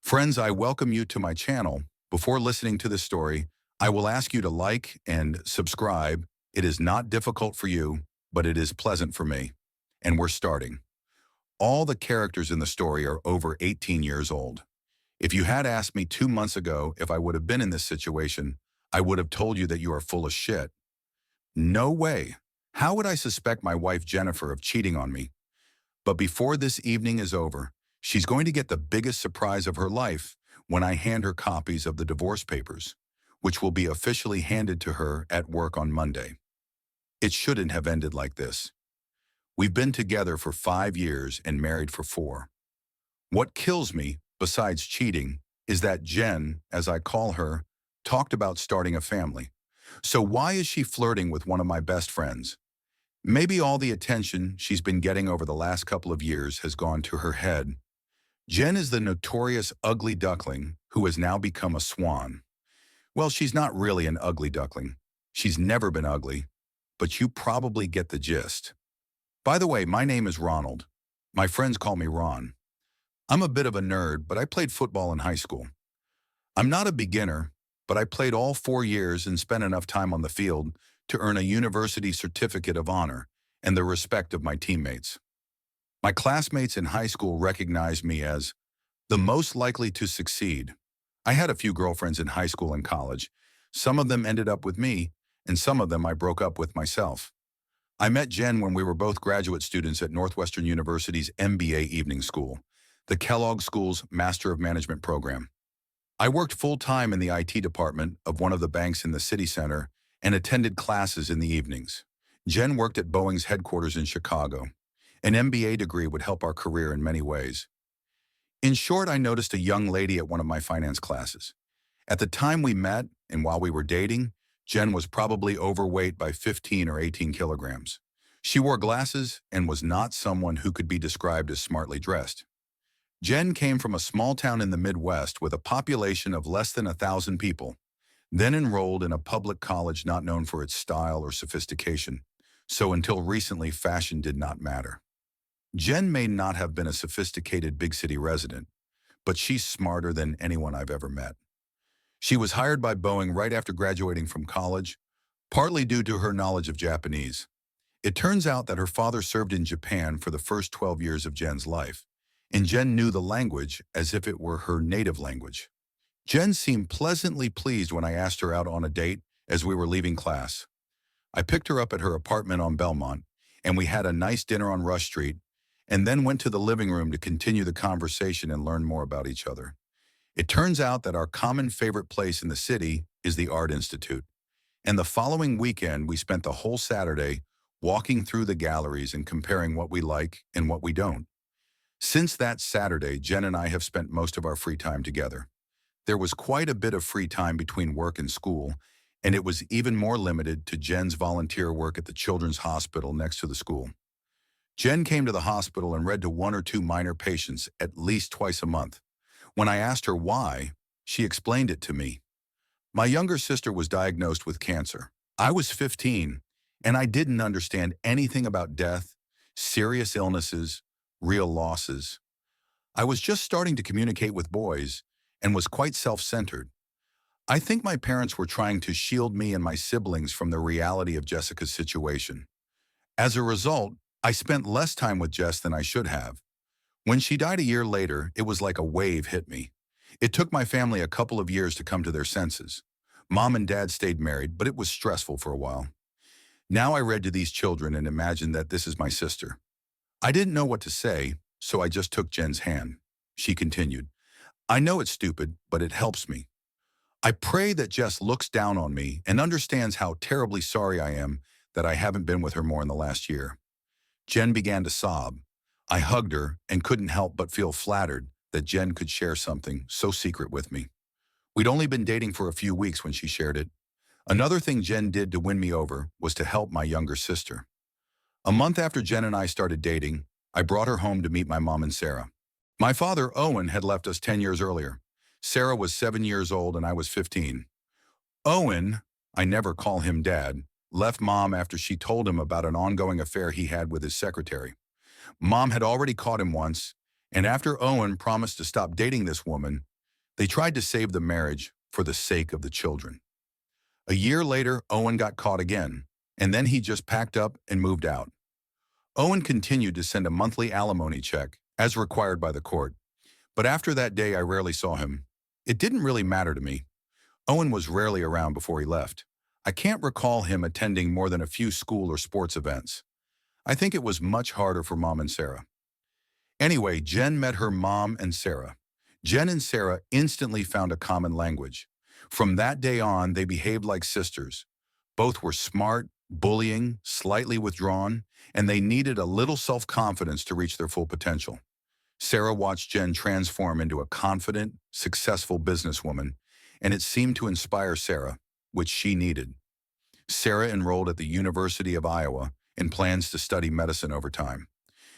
Friends, I welcome you to my channel. Before listening to this story, I will ask you to like and subscribe. It is not difficult for you, but it is pleasant for me. And we're starting. All the characters in the story are over 18 years old. If you had asked me 2 months ago if I would have been in this situation, I would have told you that you are full of shit. No way. How would I suspect my wife Jennifer of cheating on me? But before this evening is over, she's going to get the biggest surprise of her life when I hand her copies of the divorce papers, which will be officially handed to her at work on Monday. It shouldn't have ended like this. We've been together for 5 years and married for 4. What kills me, besides cheating, is that Jen, as I call her, talked about starting a family. So why is she flirting with one of my best friends? Maybe all the attention she's been getting over the last couple of years has gone to her head. Jen is the notorious ugly duckling who has now become a swan. Well, she's not really an ugly duckling. She's never been ugly, but you probably get the gist. By the way, my name is Ronald. My friends call me Ron. I'm a bit of a nerd, but I played football in high school. I'm not a beginner, but I played all 4 years and spent enough time on the field to earn a university certificate of honor and the respect of my teammates. My classmates in high school recognized me as the most likely to succeed. I had a few girlfriends in high school and college. Some of them ended up with me, and some of them I broke up with myself. I met Jen when we were both graduate students at Northwestern University's MBA evening school, the Kellogg School's Master of Management program. I worked full-time in the IT department of one of the banks in the city center and attended classes in the evenings. Jen worked at Boeing's headquarters in Chicago. An MBA degree would help our career in many ways. In short, I noticed a young lady at one of my finance classes. At the time we met, and while we were dating, Jen was probably overweight by 15 or 18 kilograms. She wore glasses and was not someone who could be described as smartly dressed. Jen came from a small town in the Midwest with a population of less than 1,000 people, then enrolled in a public college not known for its style or sophistication. So until recently, fashion did not matter. Jen may not have been a sophisticated big city resident, but she's smarter than anyone I've ever met. She was hired by Boeing right after graduating from college, partly due to her knowledge of Japanese. It turns out that her father served in Japan for the first 12 years of Jen's life, and Jen knew the language as if it were her native language. Jen seemed pleasantly pleased when I asked her out on a date as we were leaving class. I picked her up at her apartment on Belmont, and we had a nice dinner on Rush Street, and then went to the living room to continue the conversation and learn more about each other. It turns out that our common favorite place in the city is the Art Institute, and the following weekend we spent the whole Saturday walking through the galleries and comparing what we like and what we don't. Since that Saturday, Jen and I have spent most of our free time together. There was quite a bit of free time between work and school, and it was even more limited to Jen's volunteer work at the Children's Hospital next to the school. Jen came to the hospital and read to 1 or 2 minor patients at least twice a month. When I asked her why, she explained it to me. My younger sister was diagnosed with cancer. I was 15, and I didn't understand anything about death, serious illnesses, real losses. I was just starting to communicate with boys and was quite self-centered. I think my parents were trying to shield me and my siblings from the reality of Jessica's situation. As a result, I spent less time with Jess than I should have. When she died a year later, it was like a wave hit me. It took my family a couple of years to come to their senses. Mom and Dad stayed married, but it was stressful for a while. Now I read to these children and imagined that this is my sister. I didn't know what to say, so I just took Jen's hand. She continued, "I know it's stupid, but it helps me. I pray that Jess looks down on me and understands how terribly sorry I am that I haven't been with her more in the last year." Jen began to sob. I hugged her and couldn't help but feel flattered that Jen could share something so secret with me. We'd only been dating for a few weeks when she shared it. Another thing Jen did to win me over was to help my younger sister. A month after Jen and I started dating, I brought her home to meet my mom and Sarah. My father, Owen, had left us 10 years earlier. Sarah was 7 years old and I was 15. Owen, I never call him Dad, left Mom after she told him about an ongoing affair he had with his secretary. Mom had already caught him once, and after Owen promised to stop dating this woman, They tried to save the marriage for the sake of the children. A year later, Owen got caught again, and then he just packed up and moved out. Owen continued to send a monthly alimony check, as required by the court, but after that day I rarely saw him. It didn't really matter to me. Owen was rarely around before he left. I can't recall him attending more than a few school or sports events. I think it was much harder for Mom and Sarah. Anyway, Jen met her mom and Sarah. Jen and Sarah instantly found a common language. From that day on, they behaved like sisters. Both were smart, bullying, slightly withdrawn, and they needed a little self-confidence to reach their full potential. Sarah watched Jen transform into a confident, successful businesswoman, and it seemed to inspire Sarah, which she needed. Sarah enrolled at the University of Iowa and plans to study medicine over time.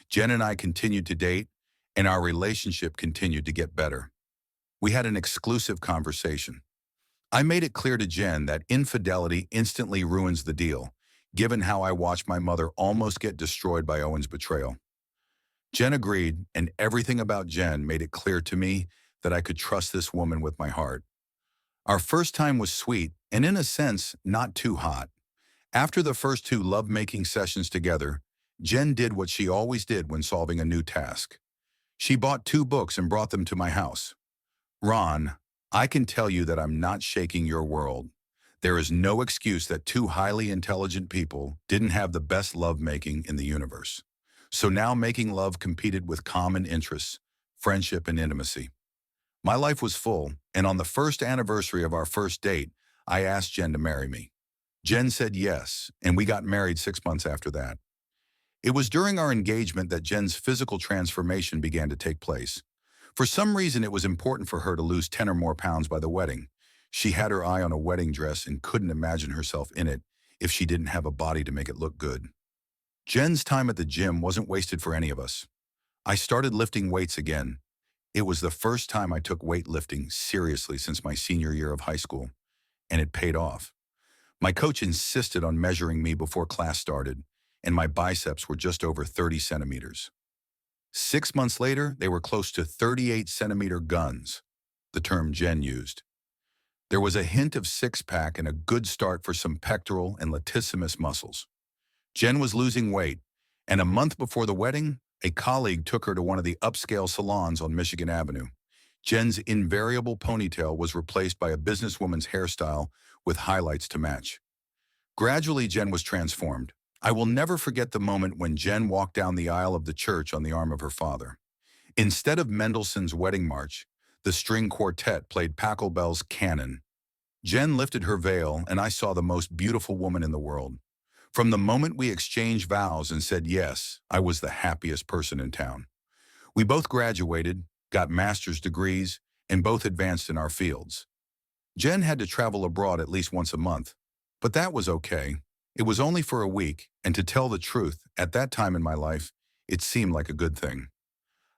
Jen and I continued to date, and our relationship continued to get better. We had an exclusive conversation. I made it clear to Jen that infidelity instantly ruins the deal, given how I watched my mother almost get destroyed by Owen's betrayal. Jen agreed, and everything about Jen made it clear to me that I could trust this woman with my heart. Our first time was sweet, and in a sense, not too hot. After the first 2 love-making sessions together, Jen did what she always did when solving a new task. She bought 2 books and brought them to my house. Ron, I can tell you that I'm not shaking your world. There is no excuse that 2 highly intelligent people didn't have the best lovemaking in the universe. So now making love competed with common interests, friendship, and intimacy. My life was full, and on the first anniversary of our first date, I asked Jen to marry me. Jen said yes, and we got married 6 months after that. It was during our engagement that Jen's physical transformation began to take place. For some reason, it was important for her to lose 10 or more pounds by the wedding. She had her eye on a wedding dress and couldn't imagine herself in it if she didn't have a body to make it look good. Jen's time at the gym wasn't wasted for any of us. I started lifting weights again. It was the first time I took weightlifting seriously since my senior year of high school, and it paid off. My coach insisted on measuring me before class started, and my biceps were just over 30 centimeters. 6 months later, they were close to 38-centimeter guns, the term Jen used. There was a hint of six-pack and a good start for some pectoral and latissimus muscles. Jen was losing weight, and a month before the wedding, a colleague took her to one of the upscale salons on Michigan Avenue. Jen's invariable ponytail was replaced by a businesswoman's hairstyle with highlights to match. Gradually, Jen was transformed. I will never forget the moment when Jen walked down the aisle of the church on the arm of her father. Instead of Mendelssohn's Wedding March, the string quartet played Pachelbel's Canon. Jen lifted her veil, and I saw the most beautiful woman in the world. From the moment we exchanged vows and said yes, I was the happiest person in town. We both graduated, got master's degrees, and both advanced in our fields. Jen had to travel abroad at least once a month, but that was okay. It was only for a week, and to tell the truth, at that time in my life, it seemed like a good thing.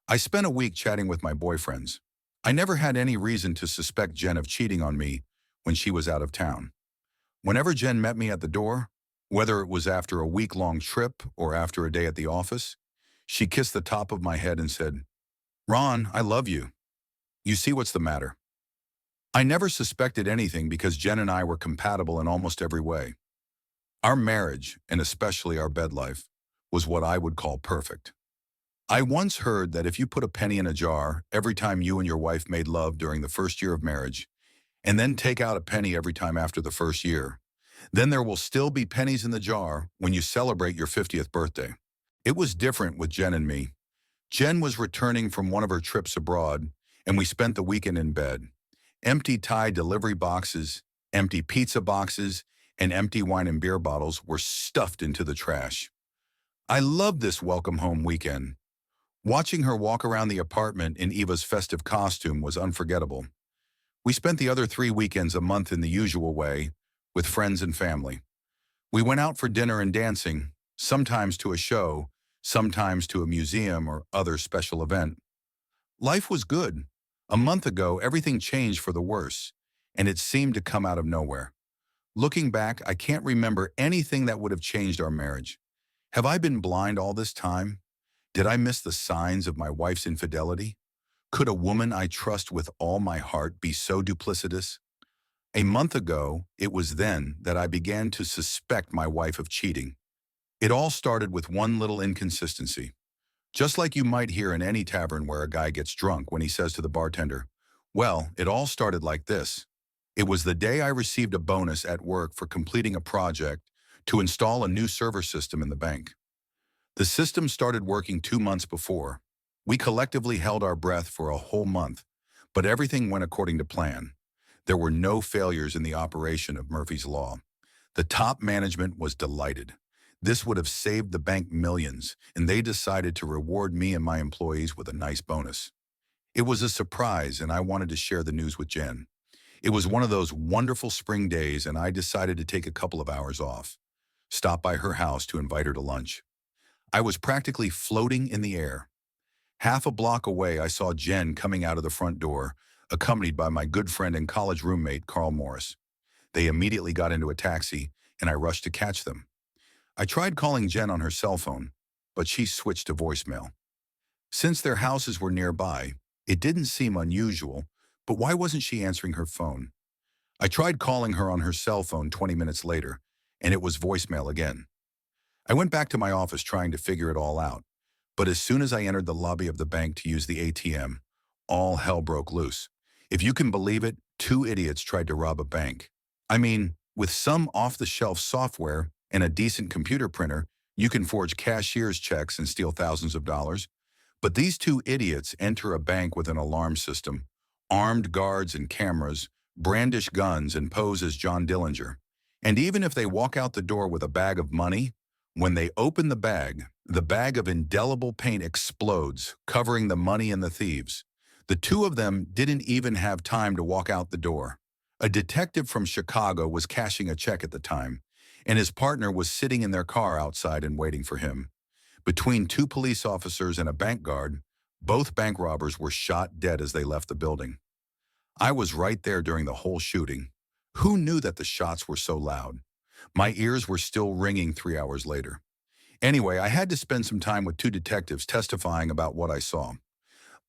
I spent a week chatting with my boyfriends. I never had any reason to suspect Jen of cheating on me when she was out of town. Whenever Jen met me at the door, whether it was after a week-long trip or after a day at the office, she kissed the top of my head and said, "Ron, I love you. You see what's the matter?" I never suspected anything because Jen and I were compatible in almost every way. Our marriage, and especially our bed life, was what I would call perfect. I once heard that if you put a penny in a jar every time you and your wife made love during the first year of marriage, and then take out a penny every time after the first year, then there will still be pennies in the jar when you celebrate your 50th birthday. It was different with Jen and me. Jen was returning from one of her trips abroad, and we spent the weekend in bed. Empty Thai delivery boxes, empty pizza boxes, and empty wine and beer bottles were stuffed into the trash. I loved this welcome home weekend. Watching her walk around the apartment in Eva's festive costume was unforgettable. We spent the other 3 weekends a month in the usual way, with friends and family. We went out for dinner and dancing, sometimes to a show, sometimes to a museum or other special event. Life was good. A month ago, everything changed for the worse, and it seemed to come out of nowhere. Looking back, I can't remember anything that would have changed our marriage. Have I been blind all this time? Did I miss the signs of my wife's infidelity? Could a woman I trust with all my heart be so duplicitous? A month ago, it was then that I began to suspect my wife of cheating. It all started with one little inconsistency. Just like you might hear in any tavern where a guy gets drunk when he says to the bartender, well, it all started like this. It was the day I received a bonus at work for completing a project to install a new server system in the bank. The system started working 2 months before. We collectively held our breath for a whole month, but everything went according to plan. There were no failures in the operation of Murphy's Law. The top management was delighted. This would have saved the bank millions, and they decided to reward me and my employees with a nice bonus. It was a surprise, and I wanted to share the news with Jen. It was one of those wonderful spring days, and I decided to take a couple of hours off, stop by her house to invite her to lunch. I was practically floating in the air. Half a block away, I saw Jen coming out of the front door, accompanied by my good friend and college roommate, Carl Morris. They immediately got into a taxi, and I rushed to catch them. I tried calling Jen on her cell phone, but she switched to voicemail. Since their houses were nearby, it didn't seem unusual, but why wasn't she answering her phone? I tried calling her on her cell phone 20 minutes later, and it was voicemail again. I went back to my office trying to figure it all out, but as soon as I entered the lobby of the bank to use the ATM, all hell broke loose. If you can believe it, 2 idiots tried to rob a bank. I mean, with some off-the-shelf software and a decent computer printer, you can forge cashier's checks and steal thousands of dollars. But these 2 idiots enter a bank with an alarm system, armed guards and cameras, brandish guns and pose as John Dillinger. And even if they walk out the door with a bag of money, when they open the bag of indelible paint explodes, covering the money and the thieves. The 2 of them didn't even have time to walk out the door. A detective from Chicago was cashing a check at the time, and his partner was sitting in their car outside and waiting for him. Between 2 police officers and a bank guard, both bank robbers were shot dead as they left the building. I was right there during the whole shooting. Who knew that the shots were so loud? My ears were still ringing 3 hours later. Anyway, I had to spend some time with 2 detectives testifying about what I saw.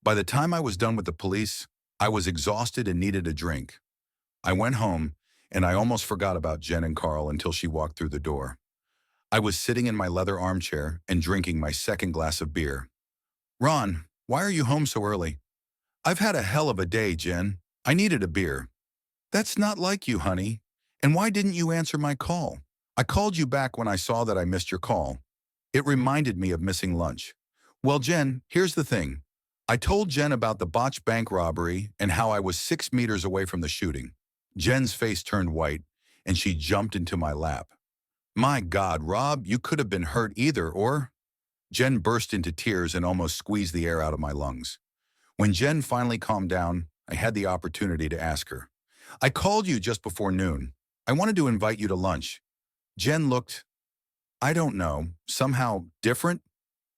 By the time I was done with the police, I was exhausted and needed a drink. I went home, and I almost forgot about Jen and Carl until she walked through the door. I was sitting in my leather armchair and drinking my second glass of beer. Ron, why are you home so early? I've had a hell of a day, Jen. I needed a beer. That's not like you, honey. And why didn't you answer my call? I called you back when I saw that I missed your call. It reminded me of missing lunch. Well, Jen, here's the thing. I told Jen about the botched bank robbery and how I was 6 meters away from the shooting. Jen's face turned white, and she jumped into my lap. My God, Rob, you could have been hurt either, or... Jen burst into tears and almost squeezed the air out of my lungs. When Jen finally calmed down, I had the opportunity to ask her. I called you just before noon. I wanted to invite you to lunch. Jen looked, I don't know, somehow different.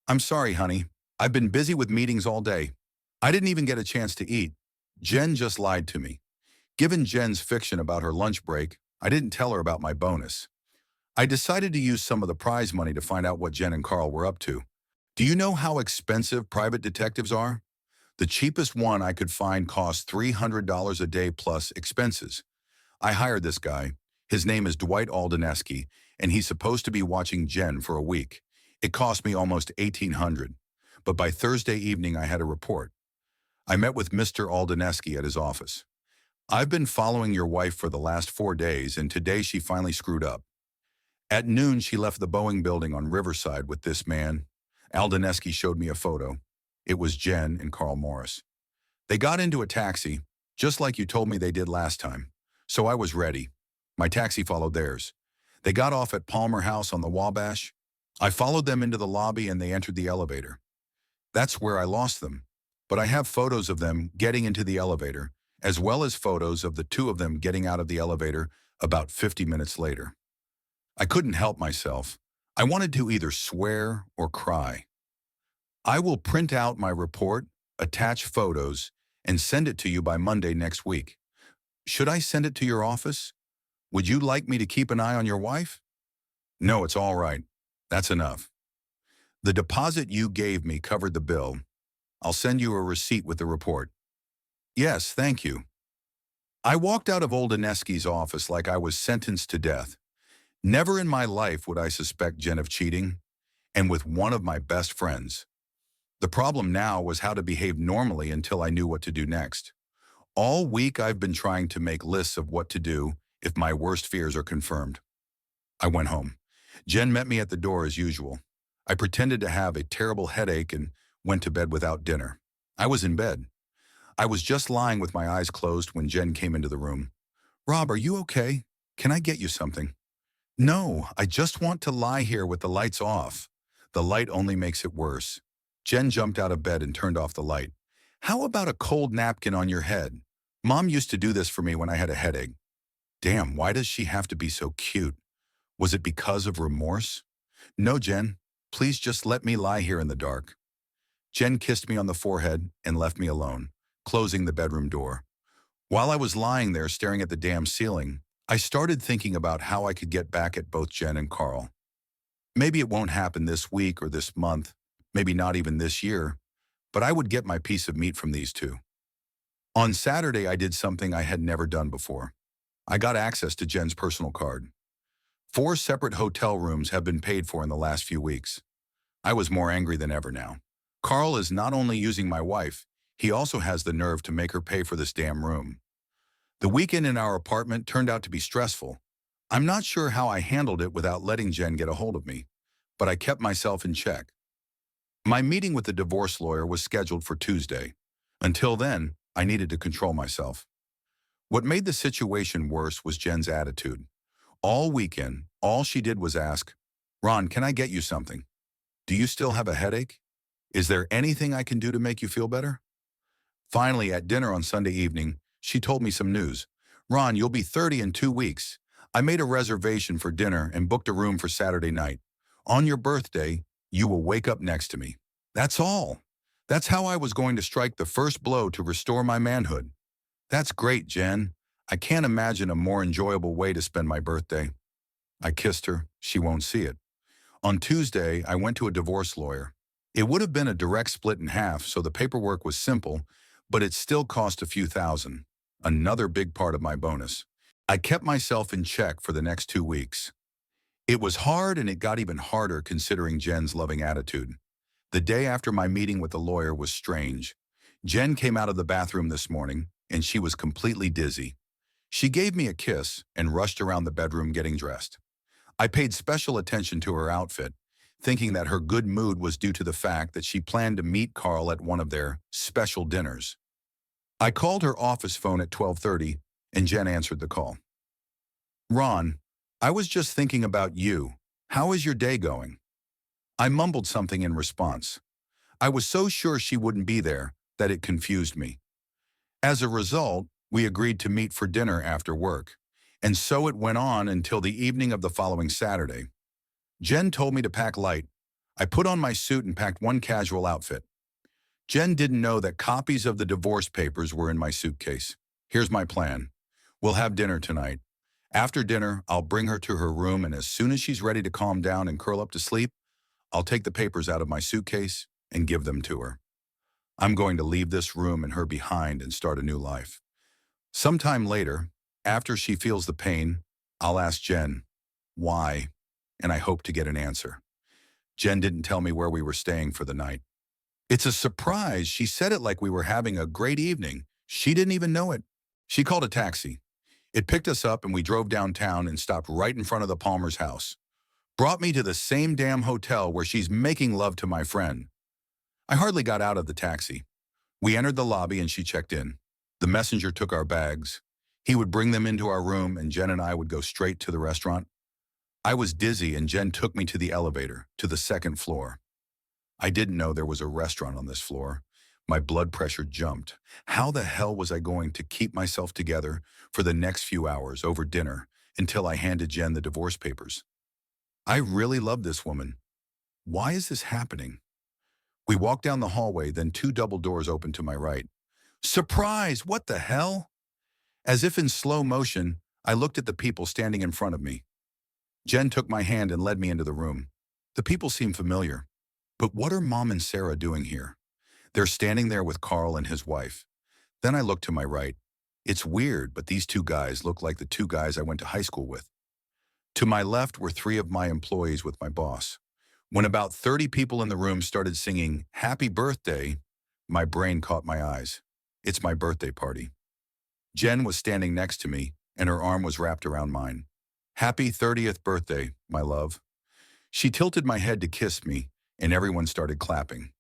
I'm sorry, honey. I've been busy with meetings all day. I didn't even get a chance to eat. Jen just lied to me. Given Jen's fiction about her lunch break, I didn't tell her about my bonus. I decided to use some of the prize money to find out what Jen and Carl were up to. Do you know how expensive private detectives are? The cheapest one I could find cost $300 a day plus expenses. I hired this guy. His name is Dwight Aldeneski, and he's supposed to be watching Jen for a week. It cost me almost $1,800, but by Thursday evening I had a report. I met with Mr. Aldeneski at his office. I've been following your wife for the last 4 days, and today she finally screwed up. At noon, she left the Boeing building on Riverside with this man. Aldeneski showed me a photo. It was Jen and Carl Morris. They got into a taxi, just like you told me they did last time. So I was ready. My taxi followed theirs. They got off at Palmer House on the Wabash. I followed them into the lobby and they entered the elevator. That's where I lost them. But I have photos of them getting into the elevator, as well as photos of the 2 of them getting out of the elevator about 50 minutes later. I couldn't help myself. I wanted to either swear or cry. I will print out my report, attach photos, and send it to you by Monday next week. Should I send it to your office? Would you like me to keep an eye on your wife? No, it's all right. That's enough. The deposit you gave me covered the bill. I'll send you a receipt with the report. Yes, thank you. I walked out of old Inesky's office like I was sentenced to death. Never in my life would I suspect Jen of cheating, and with one of my best friends. The problem now was how to behave normally until I knew what to do next. All week I've been trying to make lists of what to do if my worst fears are confirmed. I went home. Jen met me at the door as usual. I pretended to have a terrible headache and went to bed without dinner. I was in bed. I was just lying with my eyes closed when Jen came into the room. Rob, are you okay? Can I get you something? No, I just want to lie here with the lights off. The light only makes it worse. Jen jumped out of bed and turned off the light. How about a cold napkin on your head? Mom used to do this for me when I had a headache. Damn, why does she have to be so cute? Was it because of remorse? No, Jen. Please just let me lie here in the dark. Jen kissed me on the forehead and left me alone, closing the bedroom door. While I was lying there staring at the damn ceiling, I started thinking about how I could get back at both Jen and Carl. Maybe it won't happen this week or this month, maybe not even this year, but I would get my piece of meat from these two. On Saturday, I did something I had never done before. I got access to Jen's personal card. 4 separate hotel rooms have been paid for in the last few weeks. I was more angry than ever now. Carl is not only using my wife, he also has the nerve to make her pay for this damn room. The weekend in our apartment turned out to be stressful. I'm not sure how I handled it without letting Jen get a hold of me, but I kept myself in check. My meeting with the divorce lawyer was scheduled for Tuesday. Until then, I needed to control myself. What made the situation worse was Jen's attitude. All weekend, all she did was ask, Ron, can I get you something? Do you still have a headache? Is there anything I can do to make you feel better? Finally, at dinner on Sunday evening, she told me some news. Ron, you'll be 30 in 2 weeks. I made a reservation for dinner and booked a room for Saturday night. On your birthday, you will wake up next to me. That's all. That's how I was going to strike the first blow to restore my manhood. That's great, Jen. I can't imagine a more enjoyable way to spend my birthday. I kissed her. She won't see it. On Tuesday, I went to a divorce lawyer. It would have been a direct split in half, so the paperwork was simple, but it still cost a few thousand. Another big part of my bonus. I kept myself in check for the next 2 weeks. It was hard, and it got even harder considering Jen's loving attitude. The day after my meeting with the lawyer was strange. Jen came out of the bathroom this morning, and she was completely dizzy. She gave me a kiss and rushed around the bedroom getting dressed. I paid special attention to her outfit, thinking that her good mood was due to the fact that she planned to meet Carl at one of their special dinners. I called her office phone at 12:30, and Jen answered the call. Ron, I was just thinking about you. How is your day going? I mumbled something in response. I was so sure she wouldn't be there that it confused me. As a result, we agreed to meet for dinner after work, and so it went on until the evening of the following Saturday. Jen told me to pack light. I put on my suit and packed one casual outfit. Jen didn't know that copies of the divorce papers were in my suitcase. Here's my plan. We'll have dinner tonight. After dinner, I'll bring her to her room, and as soon as she's ready to calm down and curl up to sleep, I'll take the papers out of my suitcase and give them to her. I'm going to leave this room and her behind and start a new life. Sometime later, after she feels the pain, I'll ask Jen, why? And I hope to get an answer. Jen didn't tell me where we were staying for the night. It's a surprise. She said it like we were having a great evening. She didn't even know it. She called a taxi. It picked us up and we drove downtown and stopped right in front of the Palmer's house. Brought me to the same damn hotel where she's making love to my friend. I hardly got out of the taxi. We entered the lobby and she checked in. The messenger took our bags. He would bring them into our room and Jen and I would go straight to the restaurant. I was dizzy and Jen took me to the elevator, to the 2nd floor. I didn't know there was a restaurant on this floor. My blood pressure jumped. How the hell was I going to keep myself together for the next few hours over dinner until I handed Jen the divorce papers? I really love this woman. Why is this happening? We walked down the hallway, then 2 double doors opened to my right. Surprise! What the hell? As if in slow motion, I looked at the people standing in front of me. Jen took my hand and led me into the room. The people seemed familiar. But what are Mom and Sarah doing here? They're standing there with Carl and his wife. Then I look to my right. It's weird, but these two guys look like the two guys I went to high school with. To my left were three of my employees with my boss. When about 30 people in the room started singing "Happy Birthday," my brain caught my eyes. It's my birthday party. Jen was standing next to me, and her arm was wrapped around mine. "Happy 30th birthday, my love." She tilted my head to kiss me, and everyone started clapping.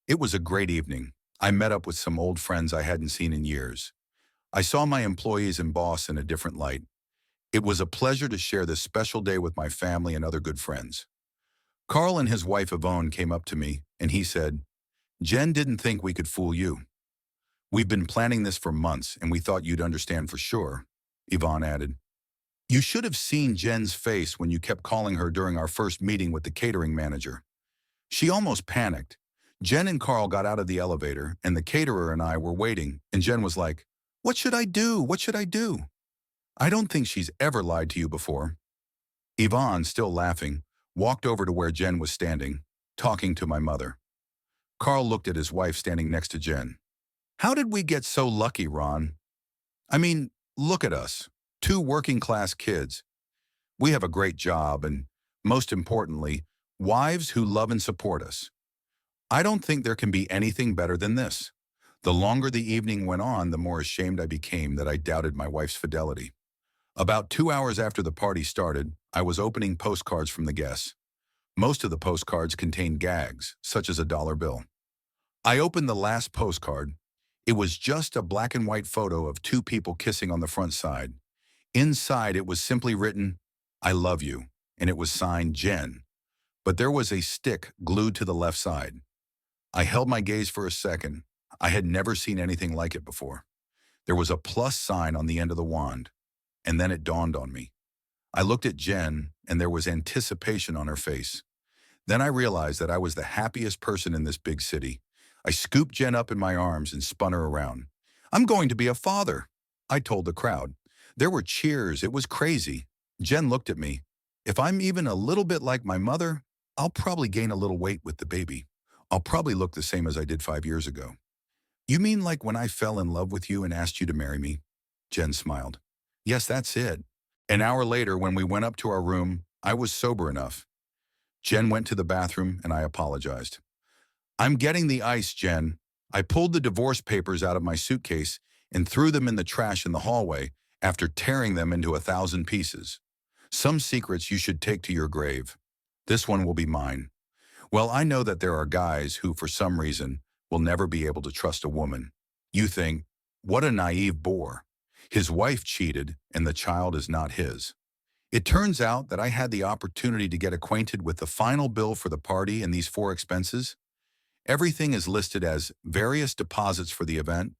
It was a great evening. I met up with some old friends I hadn't seen in years. I saw my employees and boss in a different light. It was a pleasure to share this special day with my family and other good friends. Carl and his wife Yvonne came up to me, and he said, "Jen didn't think we could fool you. We've been planning this for months, and we thought you'd understand for sure," Yvonne added. "You should have seen Jen's face when you kept calling her during our first meeting with the catering manager. She almost panicked. Jen and Carl got out of the elevator, and the caterer and I were waiting, and Jen was like, 'What should I do? What should I do?' I don't think she's ever lied to you before." Yvonne, still laughing, walked over to where Jen was standing, talking to my mother. Carl looked at his wife standing next to Jen. "How did we get so lucky, Ron? I mean, look at us, two working-class kids. We have a great job and, most importantly, wives who love and support us. I don't think there can be anything better than this." The longer the evening went on, the more ashamed I became that I doubted my wife's fidelity. About 2 hours after the party started, I was opening postcards from the guests. Most of the postcards contained gags, such as a dollar bill. I opened the last postcard. It was just a black and white photo of two people kissing on the front side. Inside, it was simply written, "I love you," and it was signed Jen. But there was a stick glued to the left side. I held my gaze for a second. I had never seen anything like it before. There was a plus sign on the end of the wand, and then it dawned on me. I looked at Jen, and there was anticipation on her face. Then I realized that I was the happiest person in this big city. I scooped Jen up in my arms and spun her around. "I'm going to be a father," I told the crowd. There were cheers. It was crazy. Jen looked at me. "If I'm even a little bit like my mother, I'll probably gain a little weight with the baby. I'll probably look the same as I did 5 years ago." "You mean like when I fell in love with you and asked you to marry me?" Jen smiled. "Yes, that's it." An hour later, when we went up to our room, I was sober enough. Jen went to the bathroom, and I apologized. "I'm getting the ice, Jen." I pulled the divorce papers out of my suitcase and threw them in the trash in the hallway after tearing them into 1,000 pieces. "Some secrets you should take to your grave. This one will be mine. Well, I know that there are guys who, for some reason, will never be able to trust a woman. You think, what a naive bore. His wife cheated, and the child is not his. It turns out that I had the opportunity to get acquainted with the final bill for the party and these 4 expenses. Everything is listed as various deposits for the event,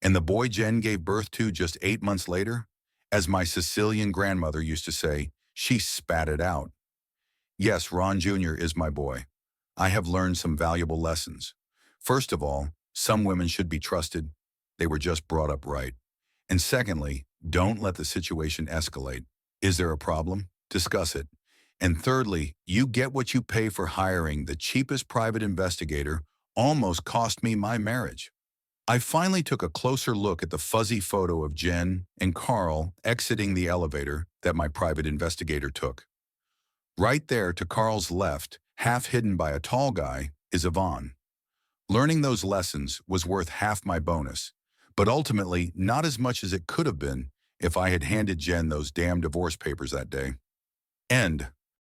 and the boy Jen gave birth to just 8 months later, as my Sicilian grandmother used to say, she spat it out. Yes, Ron Jr. is my boy. I have learned some valuable lessons. First of all, some women should be trusted. They were just brought up right. And secondly, don't let the situation escalate. Is there a problem? Discuss it. And thirdly, you get what you pay for hiring the cheapest private investigator. Almost cost me my marriage. I finally took a closer look at the fuzzy photo of Jen and Carl exiting the elevator that my private investigator took. Right there to Carl's left, half hidden by a tall guy, is Yvonne. Learning those lessons was worth half my bonus, but ultimately not as much as it could have been if I had handed Jen those damn divorce papers that day. End.